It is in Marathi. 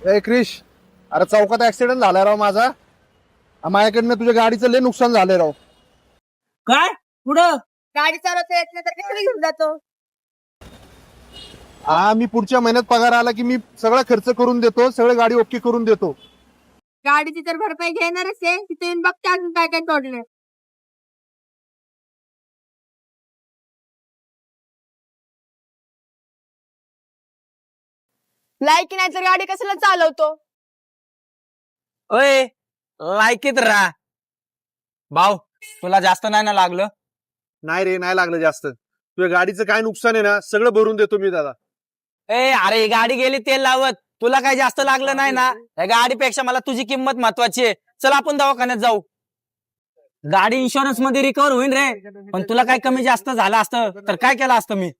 ए क्रिश, अरे चौकात ऍक्सिडेंट झालाय राव माझा. माझ्याकडनं तुझ्या गाडीचं लय नुकसान झालंय राव. काय पुढं गाडी चालवता येत नाही तर कशाला घेऊन जातो? हा, मी पुढच्या महिन्यात पगार आला की मी सगळा खर्च करून देतो, सगळं गाडी ओके करून देतो. गाडीची तर भरपाई घेणारच आहे, तिथे येऊन बघते अजून काय काय तोडलंय. लायकी नाही तर गाडी कशाला चालवतो? ओय लायकीत राहा. भाऊ तुला जास्त नाही ना लागलं? नाही रे, नाही लागलं जास्त. तुझ्या गाडीचं काय नुकसान आहे ना, सगळं भरून देतो मी दादा. ए अरे ही गाडी गेली तेल लावत, तुला काही जास्त लागलं नाही ना? या गाडीपेक्षा मला तुझी किंमत महत्वाची आहे. चल आपण दवाखान्यात जाऊ. गाडी इन्शुरन्स मध्ये रिकव्हर होईल रे, पण तुला काय कमी जास्त झालं असतं तर काय केलं असतं मी?